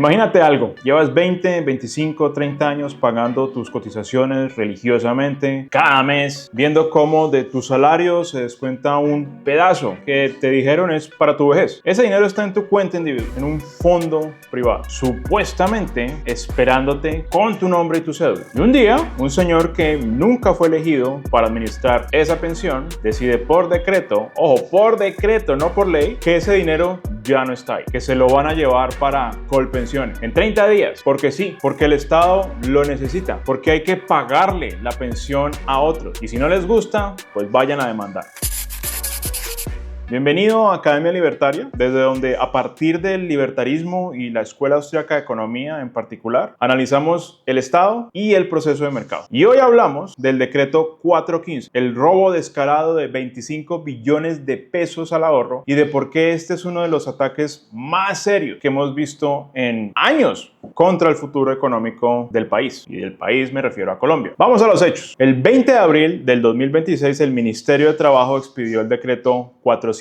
Imagínate algo, llevas 20, 25, 30 años pagando tus cotizaciones religiosamente cada mes, viendo cómo de tu salario se descuenta un pedazo que te dijeron es para tu vejez. Ese dinero está en tu cuenta individual, en un fondo privado, supuestamente esperándote con tu nombre y tu cédula. Y un día, un señor que nunca fue elegido para administrar esa pensión decide por decreto, ojo, por decreto, no por ley, que ese dinero ya no está ahí, que se lo van a llevar para Colpensiones en 30 días, porque sí, porque el Estado lo necesita, porque hay que pagarle la pensión a otros y si no les gusta, pues vayan a demandar. Bienvenido a Academia Libertaria, desde donde a partir del libertarismo y la Escuela Austriaca de Economía en particular, analizamos el Estado y el proceso de mercado. Y hoy hablamos del decreto 415, el robo descarado de 25 billones de pesos al ahorro y de por qué este es uno de los ataques más serios que hemos visto en años contra el futuro económico del país. Y del país me refiero a Colombia. Vamos a los hechos. El 20 de abril del 2026, el Ministerio de Trabajo expidió el decreto 415.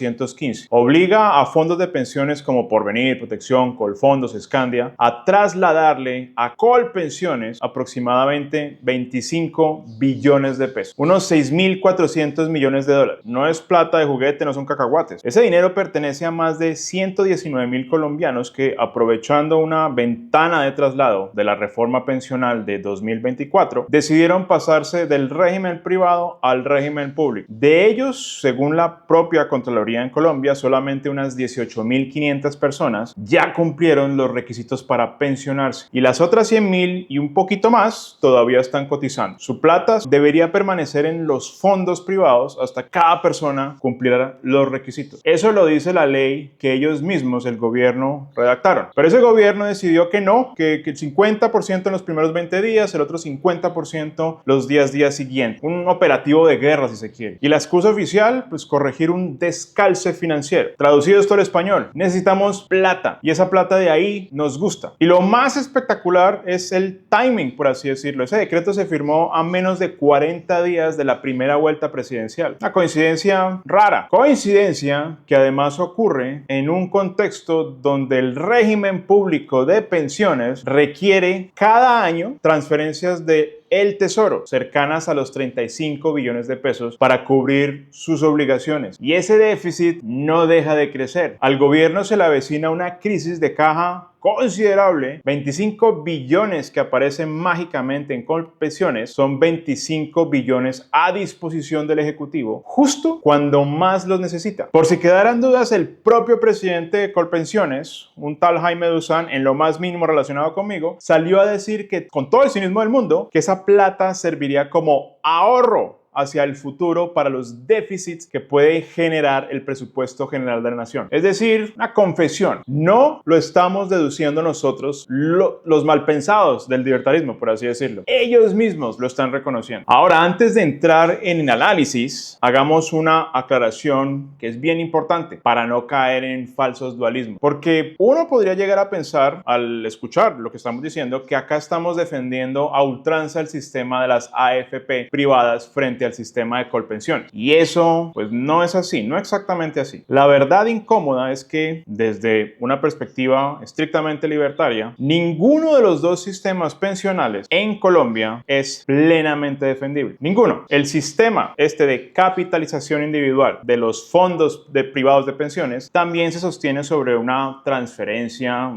Obliga a fondos de pensiones como Porvenir, Protección, Colfondos, Scandia a trasladarle a Colpensiones aproximadamente 25 billones de pesos, unos 6.400 millones de dólares. No es plata de juguete, no son cacahuates. Ese dinero pertenece a más de 119.000 colombianos que, aprovechando una ventana de traslado de la reforma pensional de 2024, decidieron pasarse del régimen privado al régimen público. De ellos, según la propia Contraloría en Colombia, solamente unas 18.500 personas ya cumplieron los requisitos para pensionarse y las otras 100.000 y un poquito más todavía están cotizando. Su plata debería permanecer en los fondos privados hasta cada persona cumpliera los requisitos. Eso lo dice la ley que ellos mismos, el gobierno, redactaron. Pero ese gobierno decidió que no, que el 50% en los primeros 20 días, el otro 50% los 10 días siguientes. Un operativo de guerra, si se quiere. Y la excusa oficial, pues corregir un descalce financiero. Traducido esto al español, necesitamos plata y esa plata de ahí nos gusta. Y lo más espectacular es el timing, por así decirlo. Ese decreto se firmó a menos de 40 días de la primera vuelta presidencial. Una coincidencia rara. Coincidencia que además ocurre en un contexto donde el régimen público de pensiones requiere cada año transferencias de el Tesoro, cercanas a los 35 billones de pesos para cubrir sus obligaciones. Y ese déficit no deja de crecer. Al gobierno se le avecina una crisis de caja considerable. 25 billones que aparecen mágicamente en Colpensiones son 25 billones a disposición del Ejecutivo justo cuando más los necesita. Por si quedaran dudas, el propio presidente de Colpensiones, un tal Jaime Duzán, en lo más mínimo relacionado conmigo, salió a decir que, con todo el cinismo del mundo, que esa plata serviría como ahorro hacia el futuro para los déficits que puede generar el presupuesto general de la nación. Es decir, una confesión. No lo estamos deduciendo nosotros, los malpensados del libertarismo, por así decirlo. Ellos mismos lo están reconociendo. Ahora, antes de entrar en el análisis, hagamos una aclaración que es bien importante para no caer en falsos dualismos. Porque uno podría llegar a pensar, al escuchar lo que estamos diciendo, que acá estamos defendiendo a ultranza el sistema de las AFP privadas frente al sistema de Colpensión. Y eso, pues no es así, no exactamente así. La verdad incómoda es que, desde una perspectiva estrictamente libertaria, ninguno de los dos sistemas pensionales en Colombia es plenamente defendible. Ninguno. El sistema de capitalización individual de los fondos privados de pensiones también se sostiene sobre una transferencia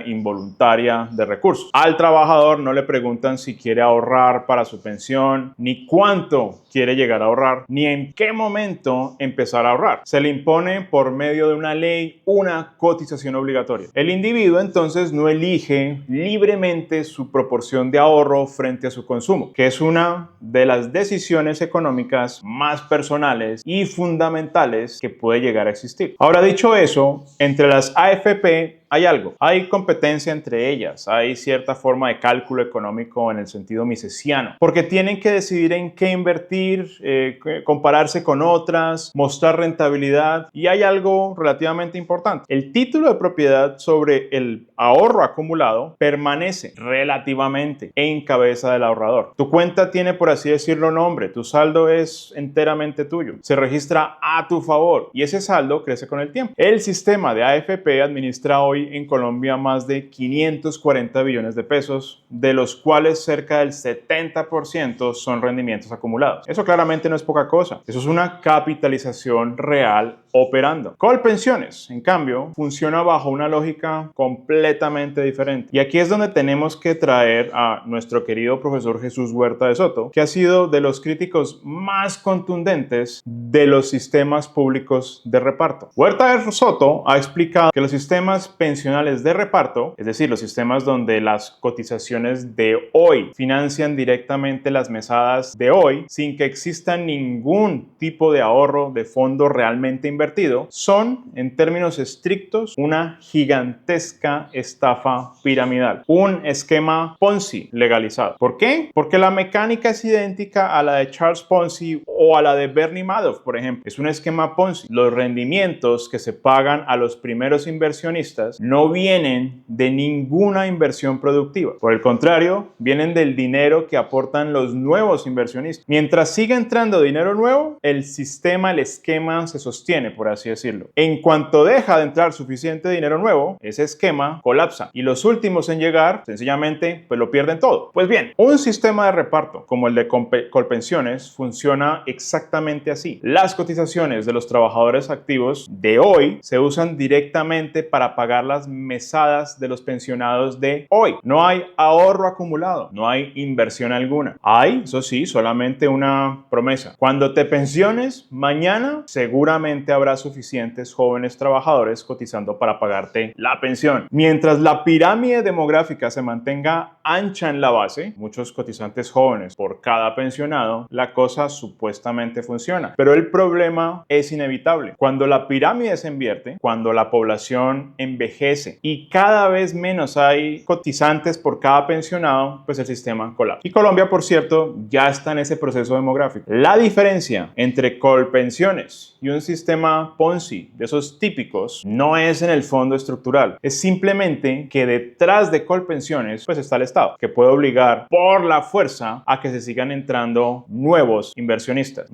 involuntaria de recursos. Al trabajador no le preguntan si quiere ahorrar para su pensión, ni cuánto quiere llegar a ahorrar, ni en qué momento empezar a ahorrar. Se le impone por medio de una ley una cotización obligatoria. El individuo entonces no elige libremente su proporción de ahorro frente a su consumo, que es una de las decisiones económicas más personales y fundamentales que puede llegar a existir. Ahora, dicho eso, entre las AFP hay competencia entre ellas, hay cierta forma de cálculo económico en el sentido misesiano, porque tienen que decidir en qué invertir, compararse con otras, mostrar rentabilidad, y hay algo relativamente importante. El título de propiedad sobre el ahorro acumulado permanece relativamente en cabeza del ahorrador. Tu cuenta tiene, por así decirlo, nombre, tu saldo es enteramente tuyo, se registra a tu favor y ese saldo crece con el tiempo. El sistema de AFP administra hoy hoy en Colombia más de 540 billones de pesos, de los cuales cerca del 70% son rendimientos acumulados. Eso claramente no es poca cosa. Eso es una capitalización real operando. Colpensiones, en cambio, funciona bajo una lógica completamente diferente. Y aquí es donde tenemos que traer a nuestro querido profesor Jesús Huerta de Soto, que ha sido de los críticos más contundentes de los sistemas públicos de reparto. Huerta de Soto ha explicado que los sistemas pensionales de reparto, es decir, los sistemas donde las cotizaciones de hoy financian directamente las mesadas de hoy sin que exista ningún tipo de ahorro de fondo realmente invertido, son, en términos estrictos, una gigantesca estafa piramidal, un esquema Ponzi legalizado. ¿Por qué? Porque la mecánica es idéntica a la de Charles Ponzi o a la de Bernie Madoff, por ejemplo. Es un esquema Ponzi. Los rendimientos que se pagan a los primeros inversionistas no vienen de ninguna inversión productiva. Por el contrario, vienen del dinero que aportan los nuevos inversionistas. Mientras siga entrando dinero nuevo, el sistema, el esquema se sostiene, por así decirlo. En cuanto deja de entrar suficiente dinero nuevo, ese esquema colapsa y los últimos en llegar, sencillamente, pues lo pierden todo. Pues bien, un sistema de reparto como el de Colpensiones funciona exactamente así. Las cotizaciones de los trabajadores activos de hoy se usan directamente para pagar las mesadas de los pensionados de hoy. No hay ahorro acumulado, no hay inversión alguna. Hay, eso sí, solamente una promesa. Cuando te pensiones, mañana seguramente habrá suficientes jóvenes trabajadores cotizando para pagarte la pensión. Mientras la pirámide demográfica se mantenga ancha en la base, muchos cotizantes jóvenes por cada pensionado, la cosa supuestamente funciona. Pero el problema es inevitable. Cuando la pirámide se invierte, cuando la población envejece y cada vez menos hay cotizantes por cada pensionado, pues el sistema colapsa. Y Colombia, por cierto, ya está en ese proceso demográfico. La diferencia entre Colpensiones y un sistema Ponzi de esos típicos no es en el fondo estructural, es simplemente que detrás de Colpensiones pues está el Estado, que puede obligar por la fuerza a que se sigan entrando nuevos inversionistas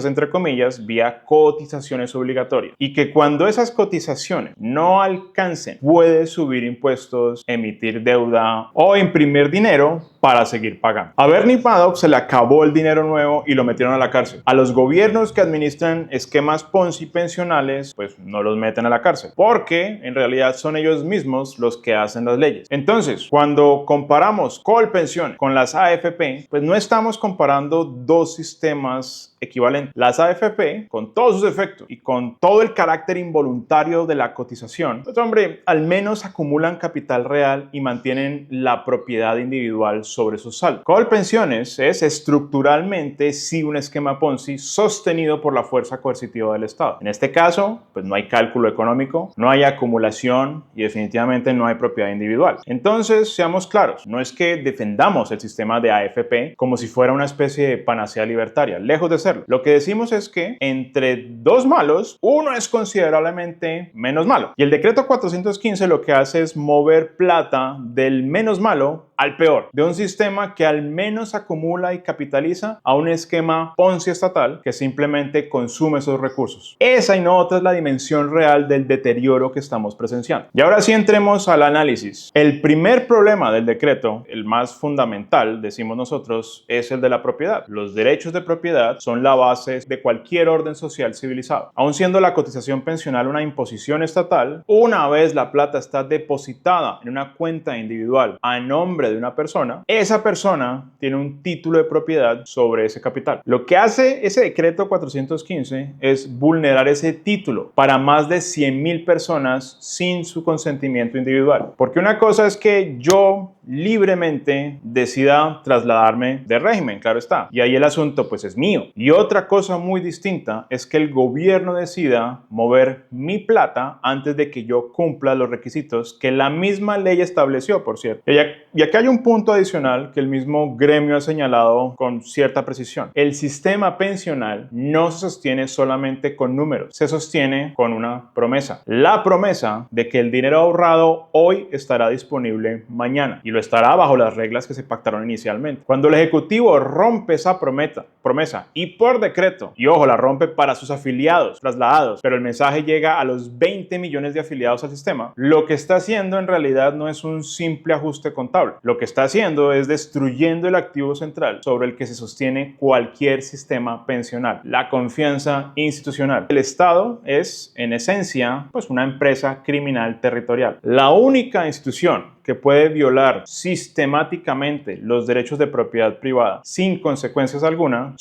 entre comillas, vía cotizaciones obligatorias, y que cuando esas cotizaciones no alcancen, puede subir impuestos, emitir deuda o imprimir dinero para seguir pagando. A Bernie Madoff se le acabó el dinero nuevo y lo metieron a la cárcel. A los gobiernos que administran esquemas Ponzi pensionales, pues no los meten a la cárcel, porque en realidad son ellos mismos los que hacen las leyes. Entonces, cuando comparamos Colpensiones con las AFP, pues no estamos comparando dos sistemas equivalentes. Las AFP, con todos sus efectos y con todo el carácter involuntario de la cotización, pues hombre, al menos acumulan capital real y mantienen la propiedad individual sobre sus saldos. Colpensiones es estructuralmente sí un esquema Ponzi sostenido por la fuerza coercitiva del Estado. En este caso, pues no hay cálculo económico, no hay acumulación y definitivamente no hay propiedad individual. Entonces, seamos claros, no es que defendamos el sistema de AFP como si fuera una especie de panacea libertaria, lejos de serlo. Lo que decimos es que entre dos malos, uno es considerablemente menos malo. Y el decreto 415 lo que hace es mover plata del menos malo al peor, de un sistema que al menos acumula y capitaliza a un esquema Ponzi estatal que simplemente consume esos recursos. Esa y no otra es la dimensión real del deterioro que estamos presenciando. Y ahora sí entremos al análisis. El primer problema del decreto, el más fundamental, decimos nosotros, es el de la propiedad. Los derechos de propiedad son la base de cualquier orden social civilizado. Aun siendo la cotización pensional una imposición estatal, una vez la plata está depositada en una cuenta individual a nombre de una persona, esa persona tiene un título de propiedad sobre ese capital. Lo que hace ese decreto 415 es vulnerar ese título para más de 100,000 personas sin su consentimiento individual. Porque una cosa es que yo libremente decida trasladarme de régimen, claro está, y ahí el asunto pues es mío. Y otra cosa muy distinta es que el gobierno decida mover mi plata antes de que yo cumpla los requisitos que la misma ley estableció, por cierto. Y aquí hay un punto adicional que el mismo gremio ha señalado con cierta precisión. El sistema pensional no se sostiene solamente con números, se sostiene con una promesa. La promesa de que el dinero ahorrado hoy estará disponible mañana. Y lo estará bajo las reglas que se pactaron inicialmente. Cuando el Ejecutivo rompe esa promesa y por decreto, y ojo, la rompe para sus afiliados trasladados, pero el mensaje llega a los 20 millones de afiliados al sistema, lo que está haciendo en realidad no es un simple ajuste contable. Lo que está haciendo es destruyendo el activo central sobre el que se sostiene cualquier sistema pensional, la confianza institucional. El Estado es, en esencia, pues una empresa criminal territorial. La única institución que puede violar sistemáticamente los derechos de propiedad privada sin consecuencias alguna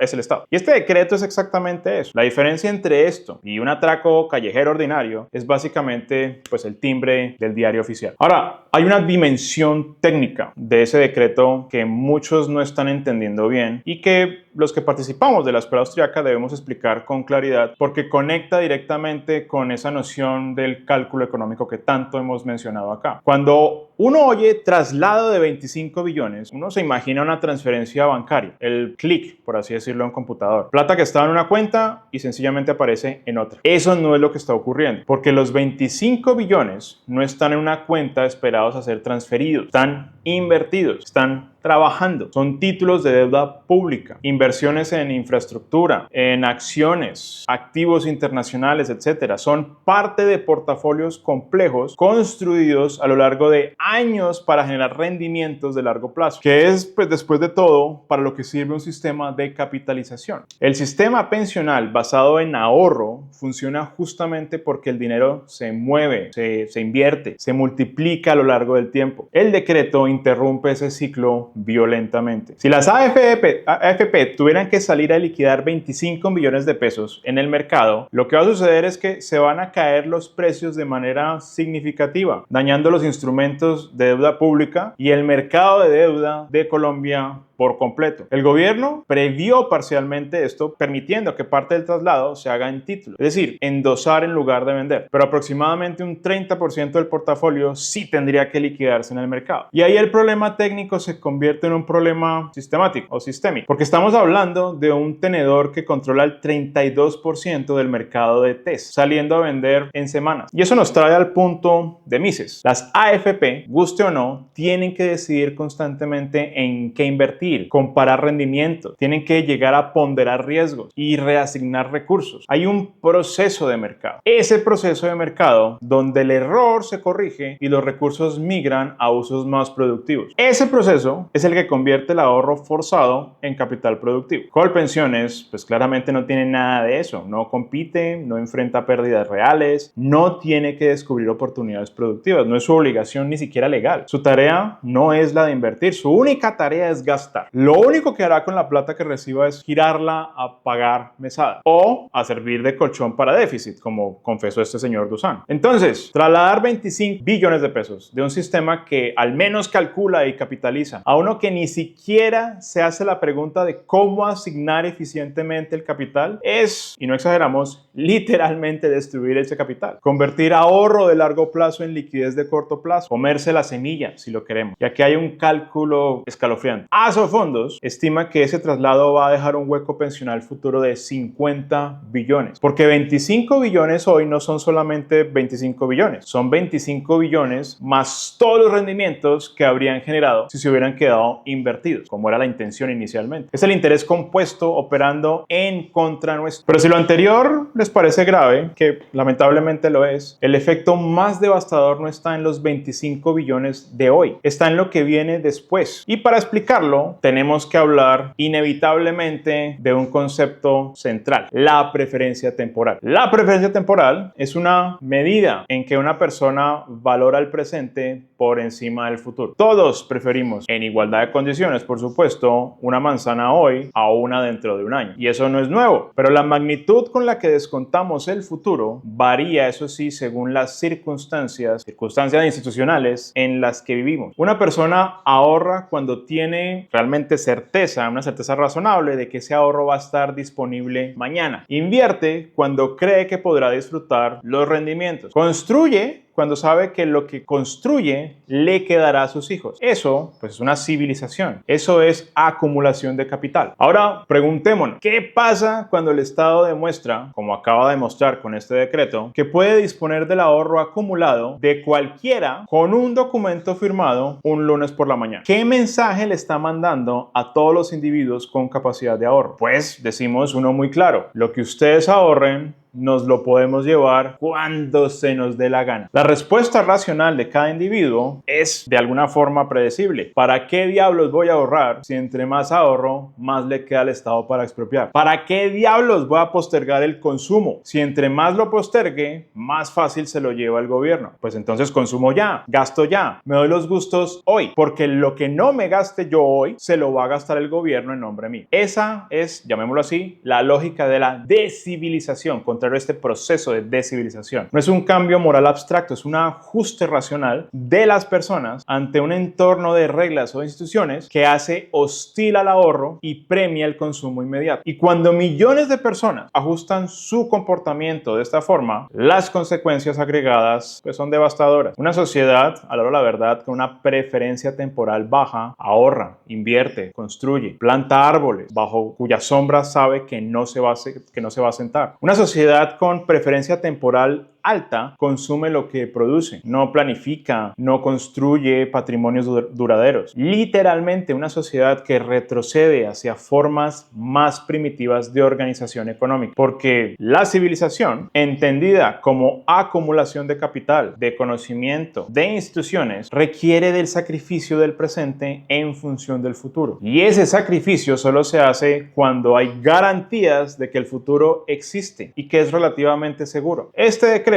es el Estado. Y este decreto es exactamente eso. La diferencia entre esto y un atraco callejero ordinario es básicamente pues el timbre del diario oficial. Ahora, hay una dimensión técnica de ese decreto que muchos no están entendiendo bien y que los que participamos de la escuela austriaca debemos explicar con claridad porque conecta directamente con esa noción del cálculo económico que tanto hemos mencionado acá. Cuando uno oye traslado de 25 billones, uno se imagina una transferencia bancaria, el clic, por así decirlo, en un computador. Plata que estaba en una cuenta y sencillamente aparece en otra. Eso no es lo que está ocurriendo, porque los 25 billones no están en una cuenta esperados a ser transferidos, están invertidos, están trabajando. Son títulos de deuda pública, inversiones en infraestructura, en acciones, activos internacionales, etcétera. Son parte de portafolios complejos construidos a lo largo de años para generar rendimientos de largo plazo, que es, pues, después de todo, para lo que sirve un sistema de capitalización. El sistema pensional basado en ahorro funciona justamente porque el dinero se mueve, se invierte, se multiplica a lo largo del tiempo. El decreto interrumpe ese ciclo violentamente. Si las AFP tuvieran que salir a liquidar 25 millones de pesos en el mercado, lo que va a suceder es que se van a caer los precios de manera significativa, dañando los instrumentos de deuda pública y el mercado de deuda de Colombia por completo. El gobierno previó parcialmente esto, permitiendo que parte del traslado se haga en título, es decir, endosar en lugar de vender, pero aproximadamente un 30% del portafolio sí tendría que liquidarse en el mercado. Y ahí el problema técnico se convierte en un problema sistemático o sistémico, porque estamos hablando de un tenedor que controla el 32% del mercado de TES, saliendo a vender en semanas. Y eso nos trae al punto de Mises. Las AFP, guste o no, tienen que decidir constantemente en qué invertir, comparar rendimientos, tienen que llegar a ponderar riesgos y reasignar recursos. Hay un proceso de mercado. Ese proceso de mercado donde el error se corrige y los recursos migran a usos más productivos. Ese proceso es el que convierte el ahorro forzado en capital productivo. Colpensiones, pues claramente no tiene nada de eso. No compite, no enfrenta pérdidas reales, no tiene que descubrir oportunidades productivas. No es su obligación ni siquiera legal. Su tarea no es la de invertir. Su única tarea es gastar. Lo único que hará con la plata que reciba es girarla a pagar mesada o a servir de colchón para déficit, como confesó este señor Dusan. Entonces, trasladar 25 billones de pesos de un sistema que al menos calcula y capitaliza a uno que ni siquiera se hace la pregunta de cómo asignar eficientemente el capital es, y no exageramos, literalmente destruir ese capital. Convertir ahorro de largo plazo en liquidez de corto plazo. Comerse la semilla, si lo queremos. Y aquí hay un cálculo escalofriante. Asofondos estima que ese traslado va a dejar un hueco pensional futuro de 50 billones. Porque 25 billones hoy no son solamente 25 billones. Son 25 billones más todos los rendimientos que habrían generado si se hubieran quedado invertidos, como era la intención inicialmente. Es el interés compuesto operando en contra nuestra. Pero si lo anterior les parece grave, que lamentablemente lo es, el efecto más devastador no está en los 25 billones de hoy, está en lo que viene después. Y para explicarlo, tenemos que hablar inevitablemente de un concepto central, la preferencia temporal. La preferencia temporal es una medida en que una persona valora el presente por encima del futuro. Todos preferimos, en igualdad de condiciones, por supuesto, una manzana hoy a una dentro de un año. Y eso no es nuevo, pero la magnitud con la que descontamos el futuro varía, eso sí, según las circunstancias institucionales en las que vivimos. Una persona ahorra cuando tiene realmente certeza, una certeza razonable de que ese ahorro va a estar disponible mañana. Invierte cuando cree que podrá disfrutar los rendimientos. Construye cuando sabe que lo que construye le quedará a sus hijos. Eso, pues, es una civilización. Eso es acumulación de capital. Ahora, preguntémonos, ¿qué pasa cuando el Estado demuestra, como acaba de mostrar con este decreto, que puede disponer del ahorro acumulado de cualquiera con un documento firmado un lunes por la mañana? ¿Qué mensaje le está mandando a todos los individuos con capacidad de ahorro? Pues decimos uno muy claro: lo que ustedes ahorren nos lo podemos llevar cuando se nos dé la gana. La respuesta racional de cada individuo es de alguna forma predecible. ¿Para qué diablos voy a ahorrar si entre más ahorro, más le queda al Estado para expropiar? ¿Para qué diablos voy a postergar el consumo si entre más lo postergue, más fácil se lo lleva el gobierno? Pues entonces consumo ya, gasto ya, me doy los gustos hoy, porque lo que no me gaste yo hoy, se lo va a gastar el gobierno en nombre mío. Esa es, llamémoslo así, la lógica de la descivilización, este proceso de descivilización. No es un cambio moral abstracto, es un ajuste racional de las personas ante un entorno de reglas o instituciones que hace hostil al ahorro y premia el consumo inmediato. Y cuando millones de personas ajustan su comportamiento de esta forma, las consecuencias agregadas, pues, son devastadoras. Una sociedad, a la hora de la verdad, con una preferencia temporal baja, ahorra, invierte, construye, planta árboles bajo cuya sombra sabe que no se va a sentar. Una sociedad con preferencia temporal alta consume lo que produce, no planifica, no construye patrimonios duraderos. Literalmente una sociedad que retrocede hacia formas más primitivas de organización económica, porque la civilización, entendida como acumulación de capital, de conocimiento, de instituciones, requiere del sacrificio del presente en función del futuro. Y ese sacrificio solo se hace cuando hay garantías de que el futuro existe y que es relativamente seguro. Este decreto,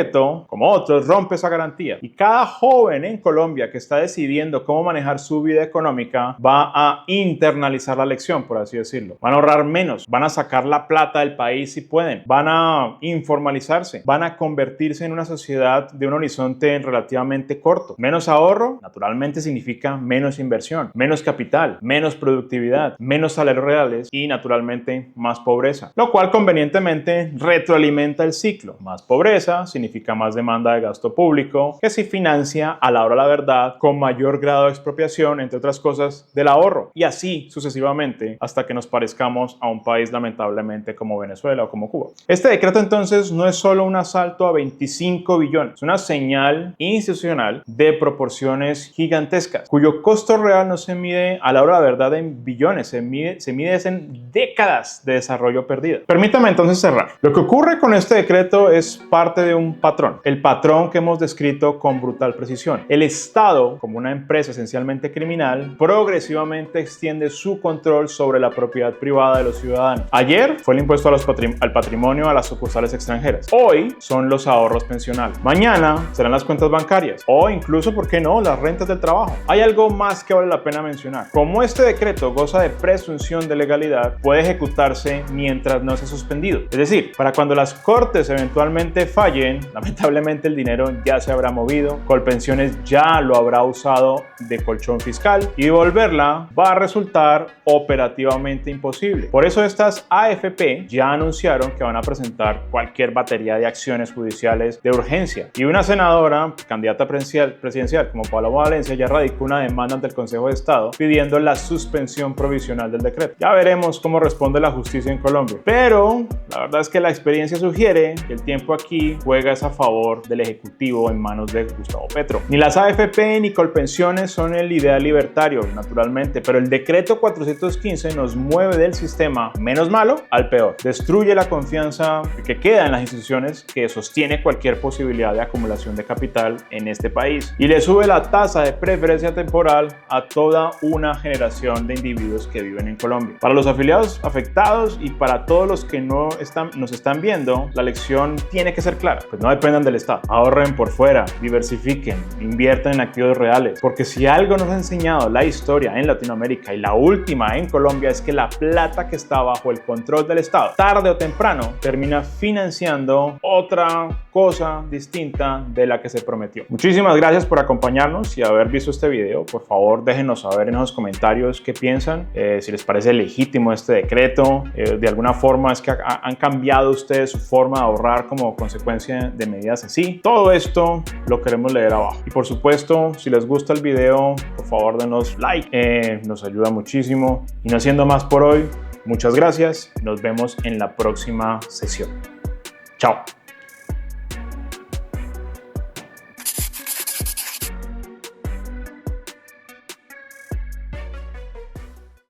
como otros, rompe esa garantía, y cada joven en Colombia que está decidiendo cómo manejar su vida económica va a internalizar la lección, por así decirlo. Van a ahorrar menos, van a sacar la plata del país si pueden, van a informalizarse, van a convertirse en una sociedad de un horizonte relativamente corto. Menos ahorro, naturalmente, significa menos inversión, menos capital, menos productividad, menos salarios reales y, naturalmente, más pobreza, lo cual convenientemente retroalimenta el ciclo. Más pobreza significa más demanda de gasto público, que se financia, a la hora de la verdad, con mayor grado de expropiación, entre otras cosas, del ahorro, y así sucesivamente hasta que nos parezcamos a un país lamentablemente como Venezuela o como Cuba. Este decreto entonces no es solo un asalto a 25 billones, es una señal institucional de proporciones gigantescas, cuyo costo real no se mide, a la hora de la verdad, en billones, se mide en décadas de desarrollo perdido. Permítame entonces cerrar. Lo que ocurre con este decreto es parte de un patrón, el patrón que hemos descrito con brutal precisión. El Estado, como una empresa esencialmente criminal, progresivamente extiende su control sobre la propiedad privada de los ciudadanos. Ayer fue el impuesto al patrimonio a las sucursales extranjeras. Hoy son los ahorros pensionales. Mañana serán las cuentas bancarias o incluso, ¿por qué no?, las rentas del trabajo. Hay algo más que vale la pena mencionar. Como este decreto goza de presunción de legalidad, puede ejecutarse mientras no sea suspendido. Es decir, para cuando las cortes eventualmente fallen, lamentablemente el dinero ya se habrá movido, Colpensiones ya lo habrá usado de colchón fiscal y devolverla va a resultar operativamente imposible. Por eso estas AFP ya anunciaron que van a presentar cualquier batería de acciones judiciales de urgencia, y una senadora, candidata presidencial como Paloma Valencia, ya radicó una demanda ante el Consejo de Estado pidiendo la suspensión provisional del decreto. Ya veremos cómo responde la justicia en Colombia, pero la verdad es que la experiencia sugiere que el tiempo aquí juega a favor del Ejecutivo en manos de Gustavo Petro. Ni las AFP ni Colpensiones son el ideal libertario, naturalmente, pero el decreto 415 nos mueve del sistema menos malo al peor. Destruye la confianza que queda en las instituciones que sostiene cualquier posibilidad de acumulación de capital en este país, y le sube la tasa de preferencia temporal a toda una generación de individuos que viven en Colombia. Para los afiliados afectados y para todos los que nos están viendo, la lección tiene que ser clara. Pues no dependan del Estado, ahorren por fuera, diversifiquen, inviertan en activos reales, porque si algo nos ha enseñado la historia en Latinoamérica, y la última en Colombia, es que la plata que está bajo el control del Estado, tarde o temprano, termina financiando otra cosa distinta de la que se prometió. Muchísimas gracias por acompañarnos y haber visto este video. Por favor, déjenos saber en los comentarios qué piensan, si les parece legítimo este decreto, de alguna forma es que han cambiado ustedes su forma de ahorrar como consecuencia de medidas así. Todo esto lo queremos leer abajo. Y por supuesto, si les gusta el video, por favor denos like, nos ayuda muchísimo. Y no siendo más por hoy, muchas gracias. Nos vemos en la próxima sesión. Chao.